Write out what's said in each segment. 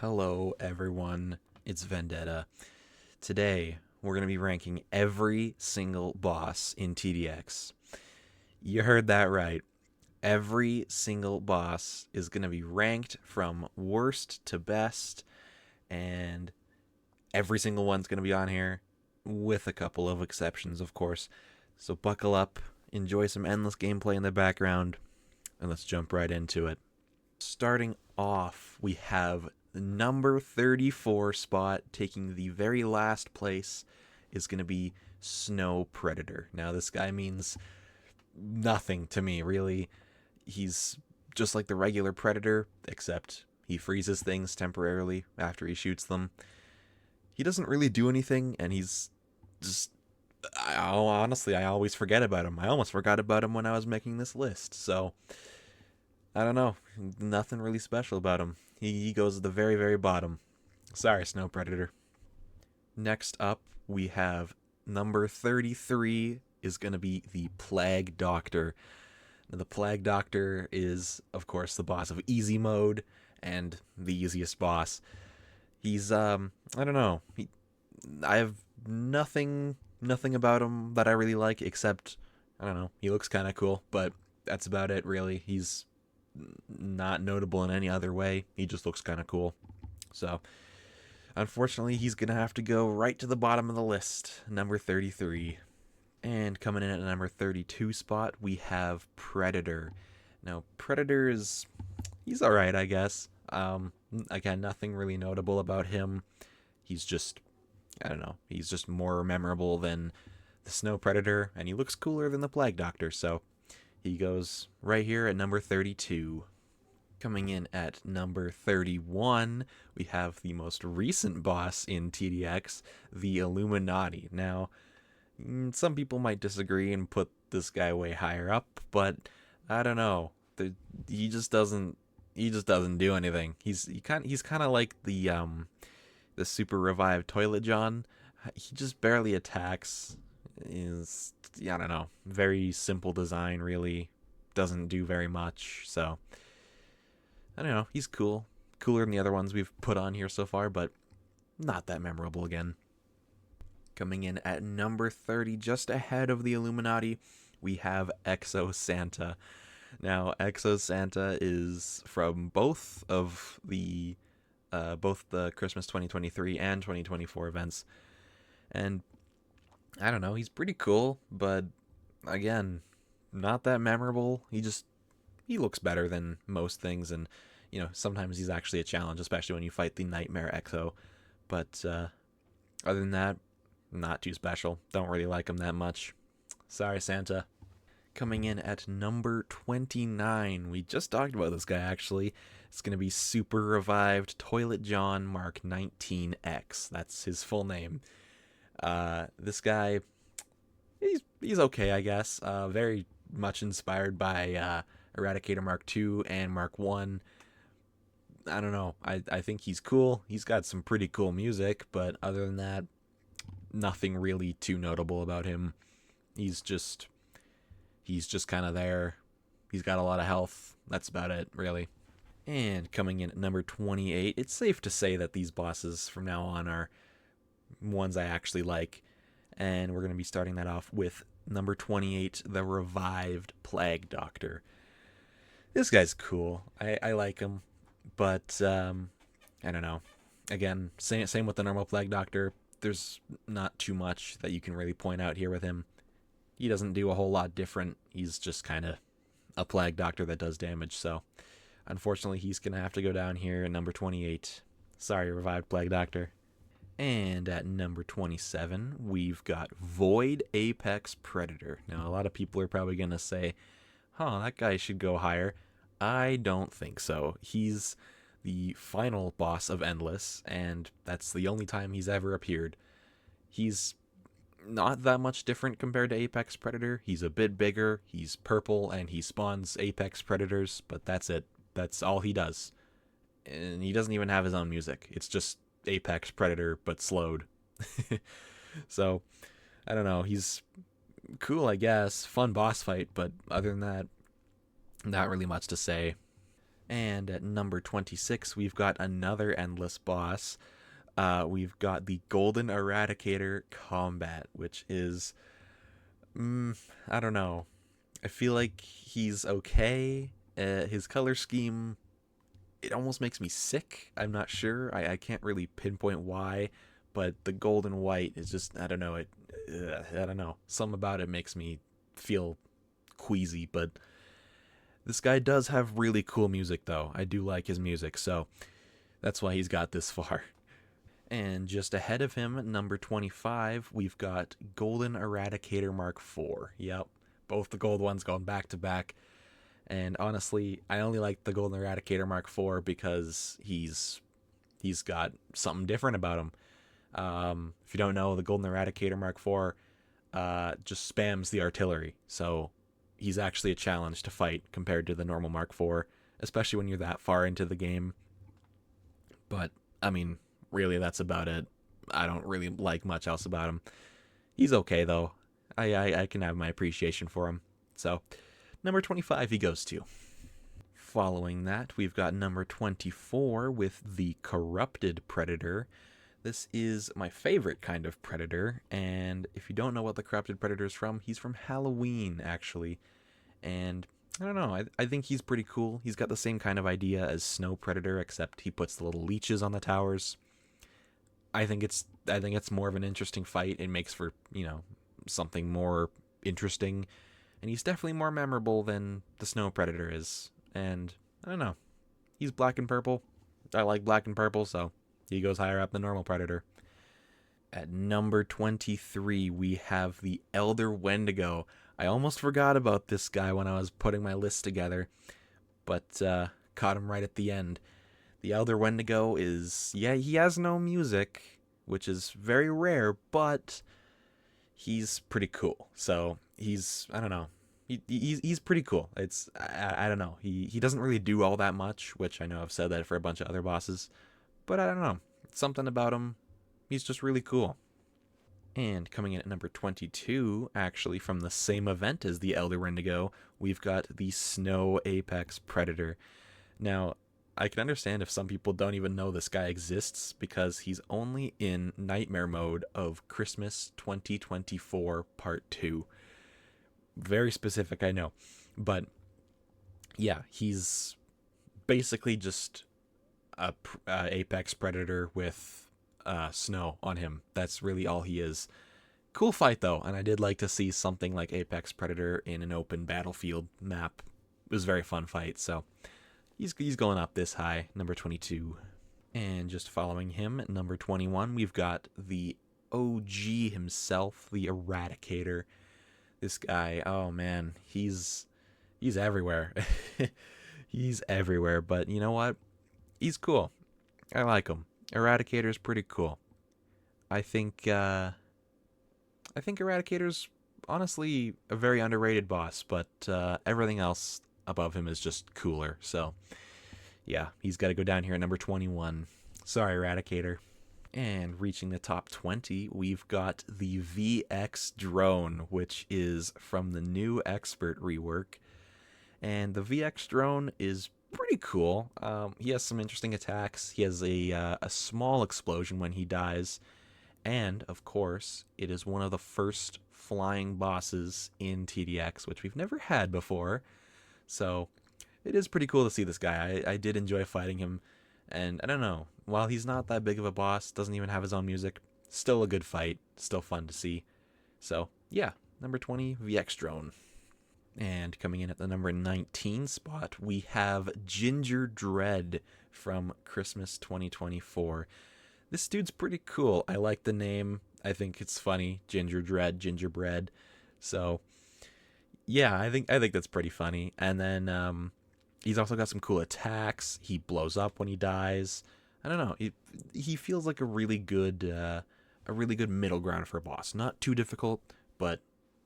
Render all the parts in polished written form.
Hello, everyone. It's Vendetta. Today, we're going to be ranking every single boss in TDX. You heard that right. Every single boss is going to be ranked from worst to best, and every single one's going to be on here, with a couple of exceptions, of course. So buckle up, enjoy some endless gameplay in the background, and let's jump right into it. Starting off, we have the number 34 spot, taking the very last place, is going to be Snow Predator. Now, this guy means nothing to me, really. He's just like the regular Predator, except he freezes things temporarily after he shoots them. He doesn't really do anything, and he's just. Honestly, I always forget about him. I almost forgot about him when I was making this list, so I don't know. Nothing really special about him. He goes at the very, very bottom. Sorry, Snow Predator. Next up, we have number 33 is going to be the Plague Doctor. Now, the Plague Doctor is, of course, the boss of Easy Mode and the easiest boss. He's, I don't know. I have nothing about him that I really like except, I don't know, he looks kind of cool, but that's about it, really. He's not notable in any other way. He just looks kind of cool. So, unfortunately, he's going to have to go right to the bottom of the list, number 33. And coming in at number 32 spot, we have Predator. Now, Predator is, he's alright, I guess. Again, nothing really notable about him. He's just, I don't know, he's just more memorable than the Snow Predator, and he looks cooler than the Plague Doctor, so he goes right here at number 32. Coming in at number 31, we have the most recent boss in TDX, the Illuminati. Now, some people might disagree and put this guy way higher up, but I don't know. He just doesn't do anything. He's kind of like the super revived Toilet John. He just barely attacks. I don't know, very simple design, really. Doesn't do very much, so I don't know. He's cool. Cooler than the other ones we've put on here so far, but not that memorable again. Coming in at number 30, just ahead of the Illuminati, we have Exo Santa. Now, Exo Santa is from both the Christmas 2023 and 2024 events, and I don't know, he's pretty cool, but again, not that memorable. He looks better than most things, and sometimes he's actually a challenge, especially when you fight the Nightmare Exo. But other than that, not too special. Don't really like him that much. Sorry, Santa. Coming in at number 29, we just talked about this guy actually. It's going to be Super Revived Toilet John Mark 19X. That's his full name. This guy, he's okay, I guess. Very much inspired by Eradicator Mark II and Mark 1. I don't know. I think he's cool. He's got some pretty cool music, but other than that, nothing really too notable about him. He's just kind of there. He's got a lot of health. That's about it, really. And coming in at number 28, it's safe to say that these bosses from now on are ones I actually like. And we're going to be starting that off with number 28, the Revived Plague Doctor. This guy's cool. I like him. But, I don't know. Again, same with the normal Plague Doctor. There's not too much that you can really point out here with him. He doesn't do a whole lot different. He's just kind of a Plague Doctor that does damage. So, unfortunately, he's going to have to go down here at number 28. Sorry, Revived Plague Doctor. And at number 27, we've got Void Apex Predator. Now, a lot of people are probably going to say, that guy should go higher. I don't think so. He's the final boss of Endless, and that's the only time he's ever appeared. He's not that much different compared to Apex Predator. He's a bit bigger, he's purple, and he spawns Apex Predators, but that's it. That's all he does. And he doesn't even have his own music. It's just Apex Predator, but slowed. So, I don't know. He's cool, I guess. Fun boss fight, but other than that, not really much to say. And at number 26, we've got another endless boss. We've got the Golden Eradicator Combat, which is, I don't know. I feel like he's okay. His color scheme, it almost makes me sick. I'm not sure. I can't really pinpoint why, but the gold and white is just, I don't know. I don't know. Something about it makes me feel queasy, but this guy does have really cool music, though. I do like his music, so that's why he's got this far. And just ahead of him, at number 25, we've got Golden Eradicator Mark IV. Yep, both the gold ones going back to back. And honestly, I only like the Golden Eradicator Mark IV because he's got something different about him. If you don't know, the Golden Eradicator Mark IV just spams the artillery, so he's actually a challenge to fight compared to the normal Mark IV, especially when you're that far into the game. But I mean, really, that's about it. I don't really like much else about him. He's okay though. I can have my appreciation for him. So, number 25 he goes to. Following that, we've got number 24 with the Corrupted Predator. This is my favorite kind of Predator, and if you don't know what the Corrupted Predator is from, he's from Halloween, actually. And I don't know, I think he's pretty cool. He's got the same kind of idea as Snow Predator, except he puts the little leeches on the towers. I think it's more of an interesting fight. It makes for, something more interesting, and he's definitely more memorable than the Snow Predator is. And I don't know, he's black and purple. I like black and purple, so he goes higher up than normal Predator. At number 23, we have the Elder Wendigo. I almost forgot about this guy when I was putting my list together, but caught him right at the end. The Elder Wendigo is, he has no music, which is very rare, but he's pretty cool. So I don't know. He's pretty cool. I don't know. He doesn't really do all that much, which I know I've said that for a bunch of other bosses, but I don't know. Something about him, he's just really cool. And coming in at number 22, actually from the same event as the Elder Wendigo, we've got the Snow Apex Predator. Now, I can understand if some people don't even know this guy exists because he's only in Nightmare mode of Christmas 2024 Part 2. Very specific, I know. But yeah, he's basically just a Apex Predator with snow on him. That's really all he is. Cool fight though, and I did like to see something like Apex Predator in an open battlefield map. It was a very fun fight, so he's going up this high, number 22. And just following him at number 21, we've got the OG himself, the Eradicator. This guy, oh man, he's everywhere. He's everywhere, but you know what? He's cool. I like him. Eradicator's pretty cool. I think Eradicator's honestly a very underrated boss, but everything else above him is just cooler. So, yeah, he's got to go down here at number 21. Sorry, Eradicator. And reaching the top 20, we've got the VX Drone, which is from the new Expert rework. And the VX Drone is pretty cool. He has some interesting attacks. He has a small explosion when he dies. And, of course, it is one of the first flying bosses in TDX, which we've never had before. So, it is pretty cool to see this guy. I did enjoy fighting him. And, I don't know, while he's not that big of a boss, doesn't even have his own music, still a good fight, still fun to see. So, yeah, number 20, VX Drone. And coming in at the number 19 spot, we have Ginger Dread from Christmas 2024. This dude's pretty cool. I like the name. I think it's funny. Ginger Dread, gingerbread. So, yeah, I think that's pretty funny. And then he's also got some cool attacks. He blows up when he dies. I don't know. He feels like a really good middle ground for a boss. Not too difficult, but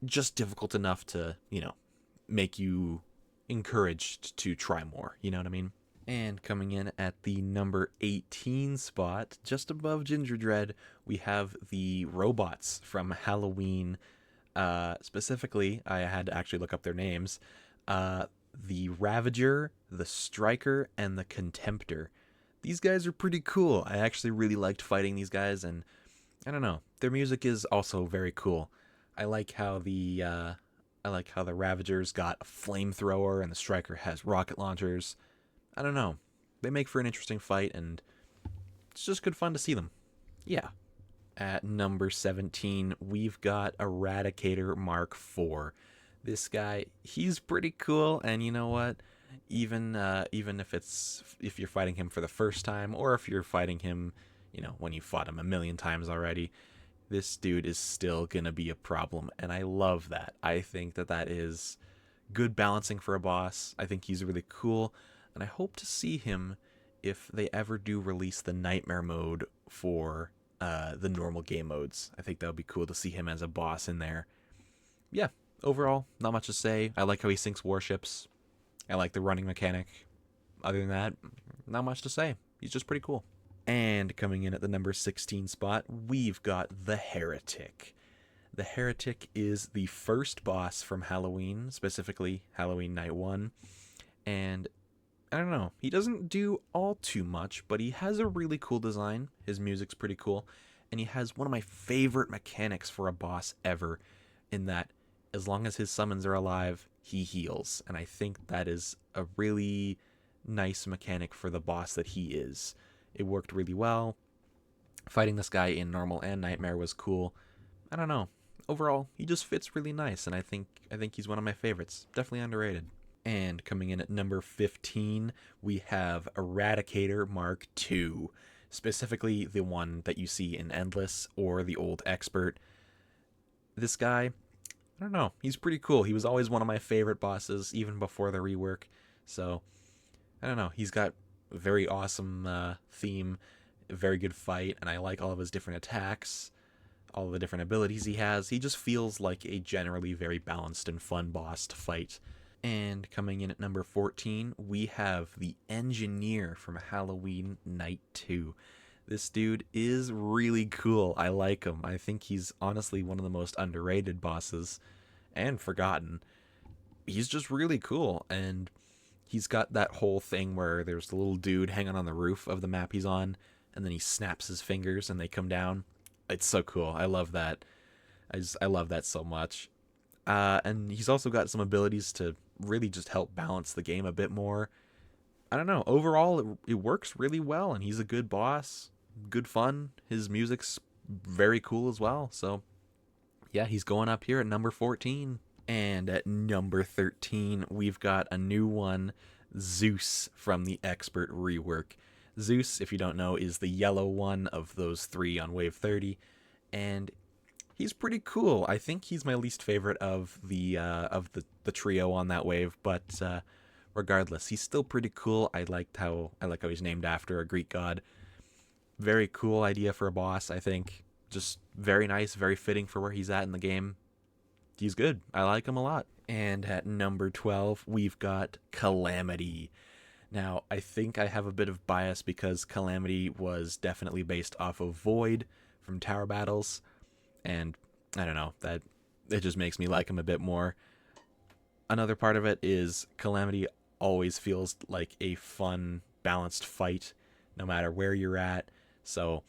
just difficult enough to, make you encouraged to try more. You know what I mean? And coming in at the number 18 spot, just above Ginger Dread, we have the robots from Halloween. Specifically, I had to actually look up their names. the Ravager, the Striker, and the Contemptor. These guys are pretty cool. I actually really liked fighting these guys, and I don't know, their music is also very cool. I like how the Ravager's got a flamethrower and the Striker has rocket launchers. I don't know. They make for an interesting fight, and it's just good fun to see them. Yeah. At number 17, we've got Eradicator Mark IV. This guy, he's pretty cool, and you know what? Even if you're fighting him for the first time, or if you're fighting him, when you fought him a million times already, this dude is still gonna be a problem, and I love that. I think that is good balancing for a boss. I think he's really cool, and I hope to see him if they ever do release the Nightmare mode for the normal game modes. I think that would be cool to see him as a boss in there. Yeah, overall, not much to say. I like how he sinks warships. I like the running mechanic. Other than that, not much to say. He's just pretty cool. And coming in at the number 16 spot, we've got the Heretic. The Heretic is the first boss from Halloween, specifically Halloween Night 1. And I don't know, he doesn't do all too much, but he has a really cool design. His music's pretty cool. And he has one of my favorite mechanics for a boss ever, in that as long as his summons are alive, he heals. And I think that is a really nice mechanic for the boss that he is. It worked really well. Fighting this guy in normal and nightmare was cool. I don't know. Overall, he just fits really nice, and I think he's one of my favorites. Definitely underrated. And coming in at number 15, we have Eradicator Mark II. Specifically the one that you see in Endless or the old Expert. This guy, I don't know, he's pretty cool. He was always one of my favorite bosses, even before the rework. So, I don't know, he's got a very awesome theme, a very good fight, and I like all of his different attacks, all the different abilities he has. He just feels like a generally very balanced and fun boss to fight. And coming in at number 14, we have the Engineer from Halloween Night 2. This dude is really cool. I like him. I think he's honestly one of the most underrated bosses and forgotten. He's just really cool, and he's got that whole thing where there's the little dude hanging on the roof of the map he's on, and then he snaps his fingers and they come down. It's so cool. I love that. I love that so much. And he's also got some abilities to really just help balance the game a bit more. I don't know. Overall, it works really well, and he's a good boss. Good fun. His music's very cool as well. So, yeah, he's going up here at number 14. And at number 13, we've got a new one, Zeus from the Expert rework. Zeus, if you don't know, is the yellow one of those three on Wave 30, and he's pretty cool. I think he's my least favorite of the trio on that wave, but regardless, he's still pretty cool. I like how he's named after a Greek god. Very cool idea for a boss, I think. Just very nice, very fitting for where he's at in the game. He's good. I like him a lot. And at number 12, we've got Calamity. Now, I think I have a bit of bias because Calamity was definitely based off of Void from Tower Battles, and I don't know, that it just makes me like him a bit more. Another part of it is Calamity always feels like a fun, balanced fight, no matter where you're at. So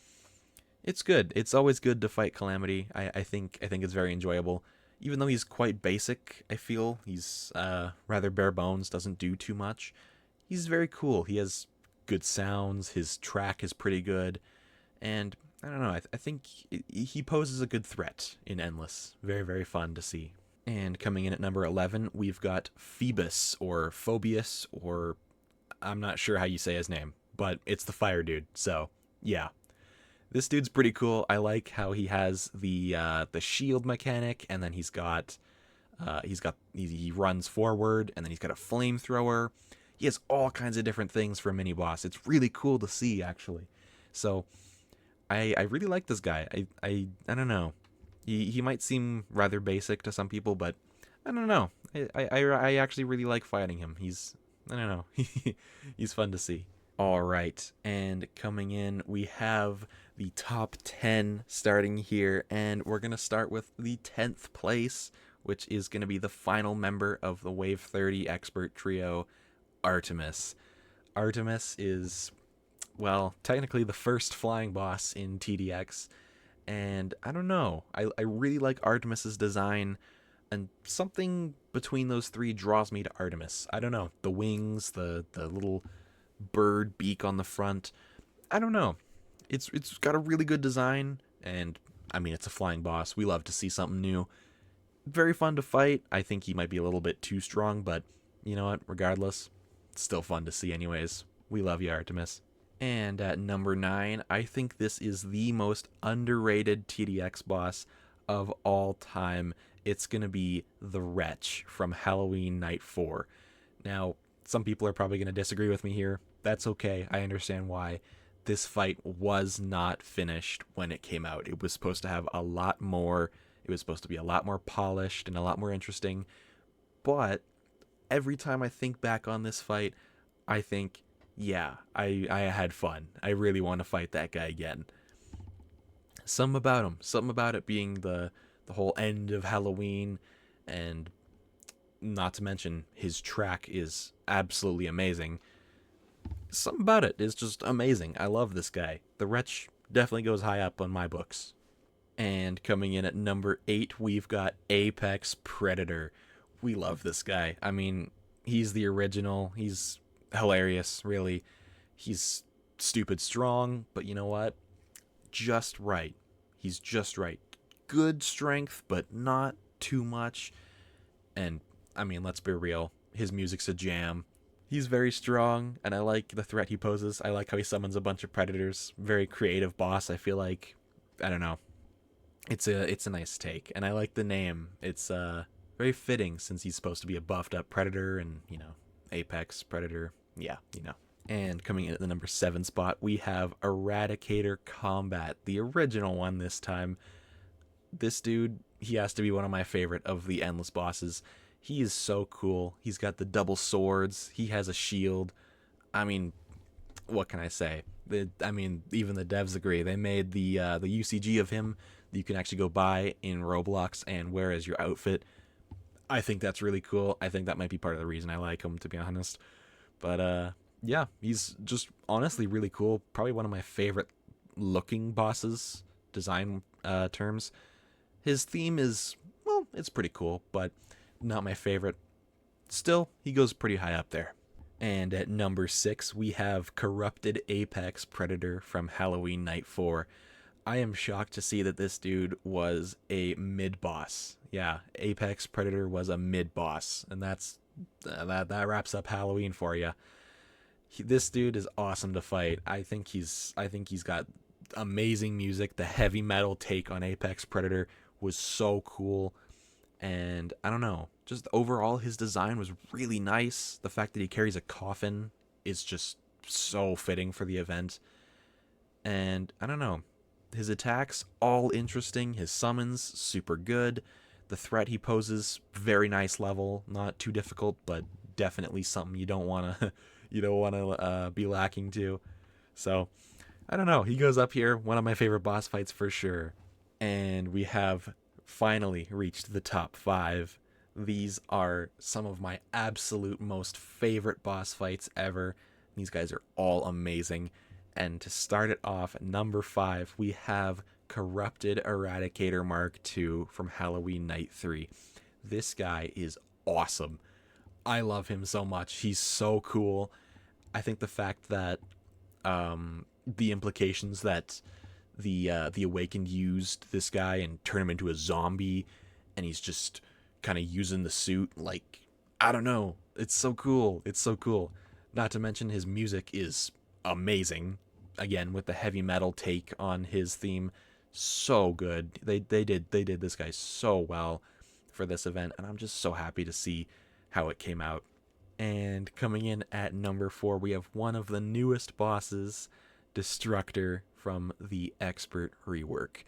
it's good. It's always good to fight Calamity. I think it's very enjoyable. Even though he's quite basic, I feel he's rather bare bones, doesn't do too much. He's very cool. He has good sounds. His track is pretty good, and I don't know. I think he poses a good threat in Endless. Very, very fun to see. And coming in at number 11, we've got Phoebus, or Phobius, or I'm not sure how you say his name, but it's the fire dude. So yeah, this dude's pretty cool. I like how he has the shield mechanic, and then he runs forward, and then he's got a flamethrower. He has all kinds of different things for a mini boss. It's really cool to see, actually. So I really like this guy. I don't know. He might seem rather basic to some people, but I don't know. I actually really like fighting him. I don't know. He's fun to see. All right, and coming in, we have the top 10 starting here, and we're going to start with the 10th place, which is going to be the final member of the Wave 30 expert trio, Artemis. Artemis is, well, technically the first flying boss in TDX, and I don't know. I really like Artemis's design, and something between those three draws me to Artemis. I don't know. The wings, the little bird beak on the front. I don't know. It's got a really good design, and I mean, it's a flying boss. We love to see something new. Very fun to fight. I think he might be a little bit too strong, but you know what? Regardless, it's still fun to see anyways. We love you, Artemis. And at number 9, I think this is the most underrated TDX boss of all time. It's going to be the Wretch from Halloween Night 4. Now, some people are probably going to disagree with me here. That's okay. I understand why. This fight was not finished when it came out. It was supposed to have a lot more. It was supposed to be a lot more polished and a lot more interesting. But every time I think back on this fight, I think, yeah, I had fun. I really want to fight that guy again. Something about him. Something about it being the whole end of Halloween, and not to mention his track is absolutely amazing. Something about it is just amazing. I love this guy. The Wretch definitely goes high up on my books. And coming in at number 8, we've got Apex Predator. We love this guy. I mean, he's the original. He's hilarious, really. He's stupid strong, but you know what? Just right. He's just right. Good strength, but not too much. And, I mean, let's be real. His music's a jam. He's very strong, and I like the threat he poses. I like how he summons a bunch of predators. Very creative boss, I feel like. I don't know. It's a nice take, and I like the name. It's very fitting since he's supposed to be a buffed up predator, and Apex Predator. Yeah. And coming in at the number 7 spot, we have Eradicator Combat, the original one this time. This dude, he has to be one of my favorite of the endless bosses. He is so cool. He's got the double swords. He has a shield. I mean, what can I say? Even the devs agree. They made the UCG of him that you can actually go buy in Roblox and wear as your outfit. I think that's really cool. I think that might be part of the reason I like him, to be honest. But yeah, he's just honestly really cool. Probably one of my favorite looking bosses, design terms. His theme is, well, it's pretty cool, but not my favorite. Still, he goes pretty high up there. And at number 6, we have Corrupted Apex Predator from Halloween Night 4. I am shocked to see that this dude was a mid-boss. Yeah, Apex Predator was a mid-boss, and that wraps up Halloween for you. This dude is awesome to fight. I think he's got amazing music. The heavy metal take on Apex Predator was so cool. And I don't know, just overall his design was really nice. The fact that he carries a coffin is just so fitting for the event. And I don't know, his attacks all interesting, his summons super good. The threat he poses very nice level, not too difficult, but definitely something you don't want to be lacking to. So, I don't know, he goes up here, one of my favorite boss fights for sure. And we have finally reached the top 5. These are some of my absolute most favorite boss fights ever. These guys are all amazing. And to start it off, at number 5, we have Corrupted Eradicator Mark II from Halloween Night 3. This guy is awesome. I love him so much. He's so cool. I think the fact that the implications that the Awakened used this guy and turned him into a zombie, and he's just kind of using the suit, like, I don't know. It's so cool. It's so cool. Not to mention his music is amazing. Again, with the heavy metal take on his theme, so good. They did this guy so well for this event, and I'm just so happy to see how it came out. And coming in at number 4, we have one of the newest bosses, Destructor from the Expert rework.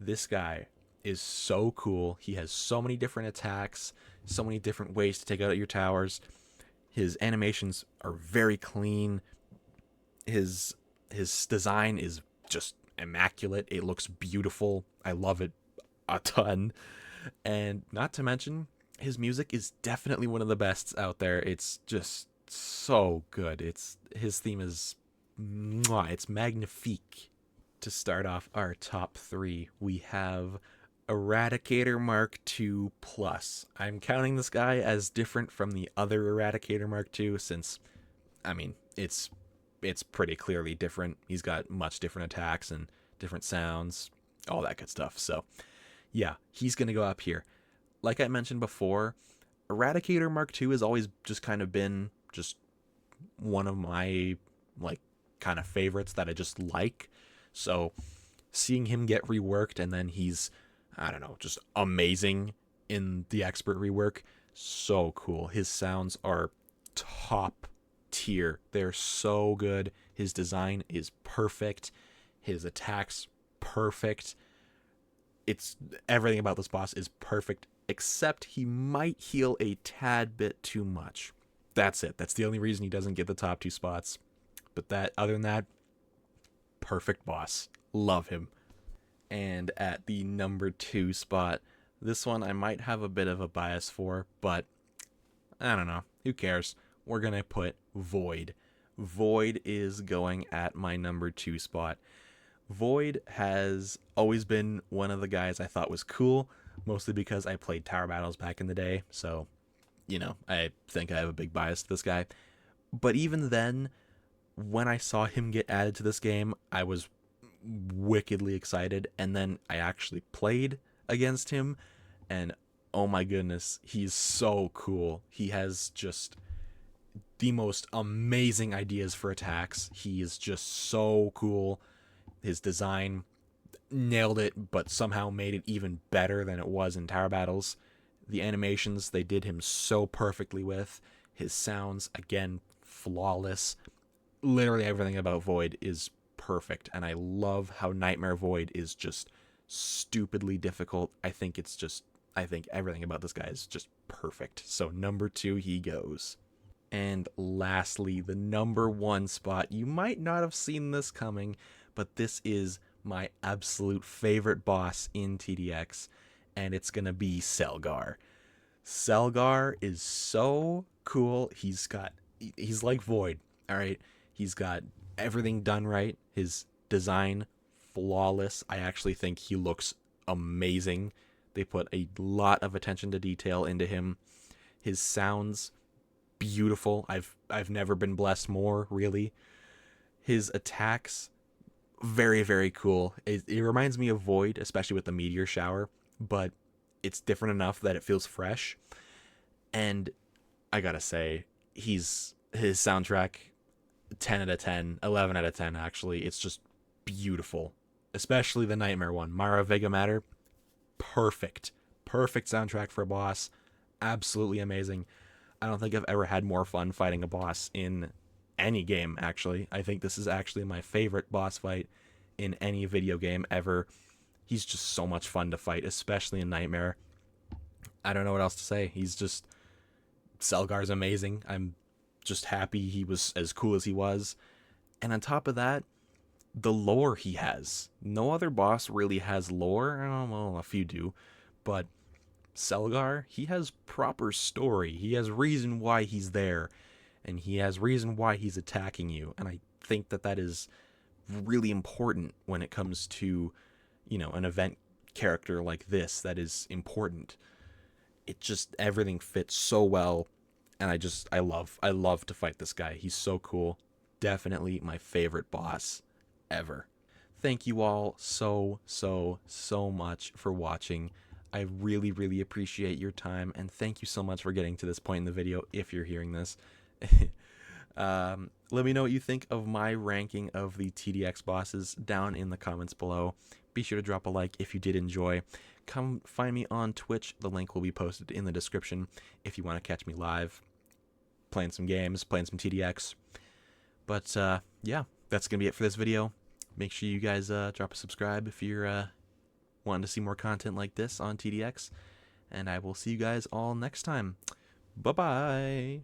This guy is so cool. He has so many different attacks, so many different ways to take out your towers. His animations are very clean. His design is just immaculate. It looks beautiful. I love it a ton. And not to mention, his music is definitely one of the best out there. It's just so good. His theme is mwah, it's magnifique. To start off our top three, we have Eradicator Mark II Plus. I'm counting this guy as different from the other Eradicator Mark II since, I mean, it's pretty clearly different. He's got much different attacks and different sounds, all that good stuff. So, yeah, he's going to go up here. Like I mentioned before, Eradicator Mark II has always just kind of been just one of my like kind of favorites that I just like. So seeing him get reworked and then he's, I don't know, just amazing in the expert rework, so cool. His sounds are top tier. They're so good. His design is perfect. His attacks perfect. It's everything about this boss is perfect, except he might heal a tad bit too much. That's it. That's the only reason he doesn't get the top two spots. But that, other than that, perfect boss. Love him. And at the number 2 spot, this one I might have a bit of a bias for, but I don't know. Who cares? We're going to put Void. Void is going at my number 2 spot. Void has always been one of the guys I thought was cool, mostly because I played Tower Battles back in the day, so, I think I have a big bias to this guy. But even then, when I saw him get added to this game, I was wickedly excited, and then I actually played against him, and oh my goodness, he's so cool. He has just the most amazing ideas for attacks. He is just so cool. His design nailed it, but somehow made it even better than it was in Tower Battles. The animations they did him so perfectly with. His sounds, again, flawless. Literally everything about Void is perfect, and I love how Nightmare Void is just stupidly difficult. I think everything about this guy is just perfect. So number 2 he goes. And lastly, the number 1 spot. You might not have seen this coming, but this is my absolute favorite boss in TDX, and it's gonna be Selgar. Selgar is so cool. He's like Void, all right? He's got everything done right. His design, flawless. I actually think he looks amazing. They put a lot of attention to detail into him. His sounds, beautiful. I've never been blessed more, really. His attacks, very, very cool. It reminds me of Void, especially with the meteor shower, but it's different enough that it feels fresh. And I gotta say, his soundtrack, 10 out of 10, 11 out of 10 actually. It's just beautiful, especially the Nightmare one. Mara Vega Matter, perfect soundtrack for a boss. Absolutely amazing. I don't think I've ever had more fun fighting a boss in any game, actually. I think this is actually my favorite boss fight in any video game ever. He's just so much fun to fight, especially in Nightmare. I don't know what else to say. Selgar's amazing. I'm just happy he was as cool as he was. And on top of that, the lore he has. No other boss really has lore. Well, a few do. But Selgar, he has proper story. He has reason why he's there. And he has reason why he's attacking you. And I think that is really important when it comes to, an event character like this that is important. It just, everything fits so well. And I love to fight this guy. He's so cool. Definitely my favorite boss ever. Thank you all so much for watching. I really, really appreciate your time, and thank you so much for getting to this point in the video if you're hearing this. Let me know what you think of my ranking of the TDX bosses down in the comments below. Be sure to drop a like if you did enjoy. Come find me on Twitch. The link will be posted in the description if you want to catch me live, playing some games, playing some TDX. But yeah, that's going to be it for this video. Make sure you guys drop a subscribe if you're wanting to see more content like this on TDX. And I will see you guys all next time. Bye-bye.